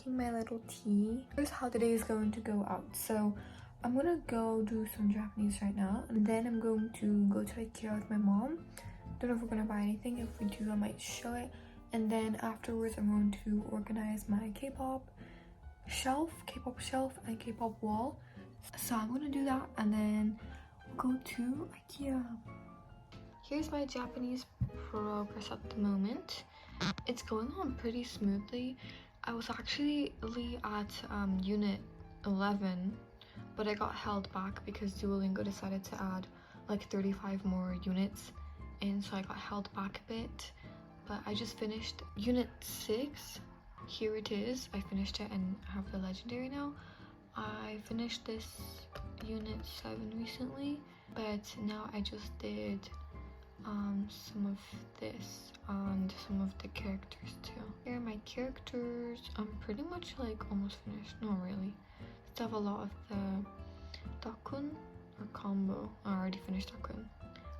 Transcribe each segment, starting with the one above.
drinking my little tea. Here's how the day is going to go out. So I'm gonna go do some Japanese right now, and then I'm going to go to Ikea with my mom. Don't know if we're gonna buy anything. If we do, I might show it. And then afterwards I'm going to organize my K-pop shelf, and K-pop wall. So I'm gonna do that and then go to Ikea. Here's my Japanese progress at the moment. It's going on pretty smoothly. I was actually at unit 11, but I got held back because Duolingo decided to add like 35 more units, and so I got held back a bit. But I just finished unit 6. Here it is. I finished it and have the legendary now. I finished this unit 7 recently, but now I just did some of this and some of the characters too. Here are my characters. I'm pretty much like almost finished. Not really. Still have a lot of the Dakun or combo. I already finished Dakun.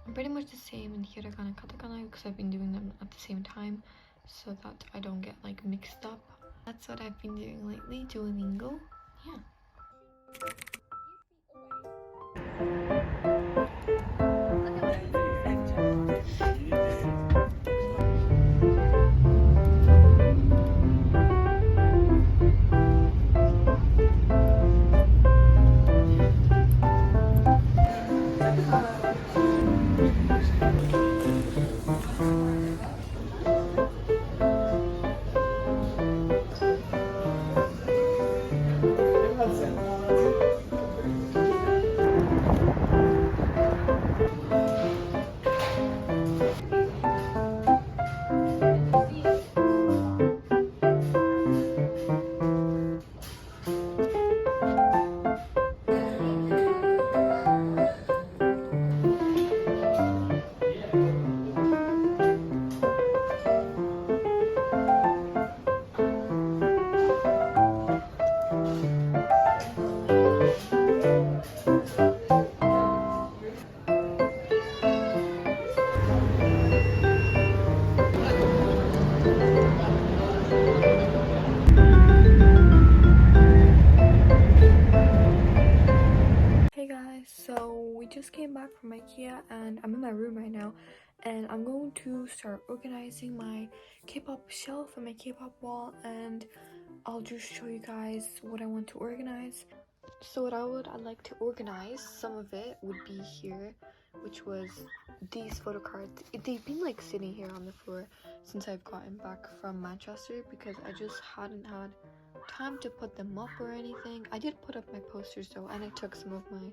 I'm pretty much the same in hiragana, katakana because I've been doing them at the same time so that I don't get like mixed up. That's what I've been doing lately, Duolingo. Yeah. Hey guys, so we just came back from Ikea and I'm in my room right now, and I'm going to start organizing my K-pop shelf and my K-pop wall, and I'll just show you guys what I want to organize. So I'd like to organize, some of it would be here, which was these photo cards. They've been like sitting here on the floor since I've gotten back from Manchester because I just hadn't had time to put them up or anything. I did put up my posters though, and I took some of my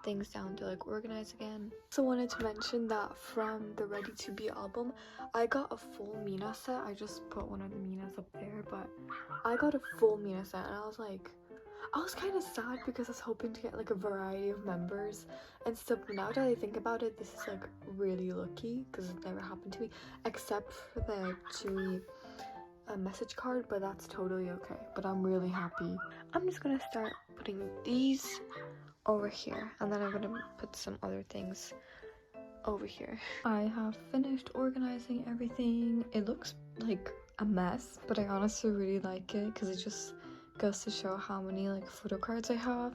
things down to like organize again. Also wanted to mention that from the Ready to Be album, I got a full Mina set. I just put one of the Minas up there, but I got a full Mina set, and I was kind of sad because I was hoping to get like a variety of members and stuff. But now that I think about it, this is like really lucky because it never happened to me, except for the Chewy message card, but that's totally okay. But I'm really happy. I'm just gonna start putting these over here, and then I'm gonna put some other things over here. I have finished organizing everything. It looks like a mess, but I honestly really like it because it just goes to show how many like photo cards I have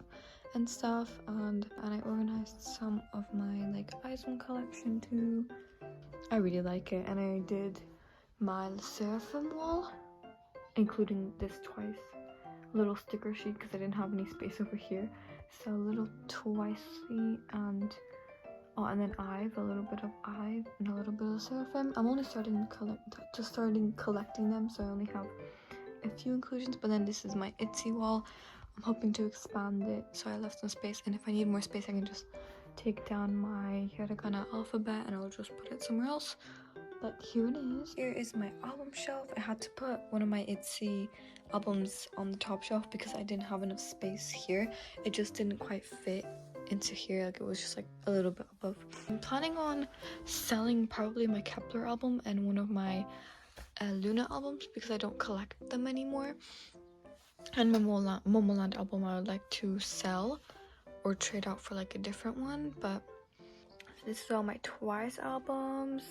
and stuff. And I organized some of my like item collection too. I really like it, and I did my seraphim wall, including this twice little sticker sheet because I didn't have any space over here. So a little twicey, and and then Ive, a little bit of Ive and a little bit of seraphim. I'm only starting collecting them, so I only have a few inclusions. But then this is my Etsy wall. I'm hoping to expand it, so I left some space, and if I need more space I can just take down my hiragana alphabet and I'll just put it somewhere else. But here it is. Here is my album shelf. I had to put one of my Etsy albums on the top shelf because I didn't have enough space here. It just didn't quite fit into here, like it was just like a little bit above. I'm planning on selling probably my Kepler album and one of my Luna albums because I don't collect them anymore. And my Momoland album I would like to sell or trade out for like a different one. But this is all my Twice albums.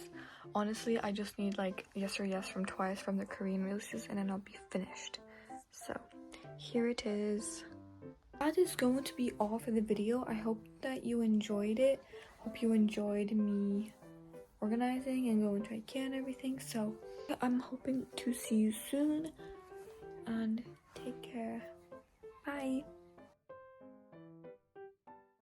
Honestly, I just need like Yes or Yes from Twice from the Korean releases, and then I'll be finished. So here it is. That is going to be all for the video. I hope that you enjoyed it. Hope you enjoyed me organizing and going to Ikea and everything. So I'm hoping to see you soon and take care. Bye.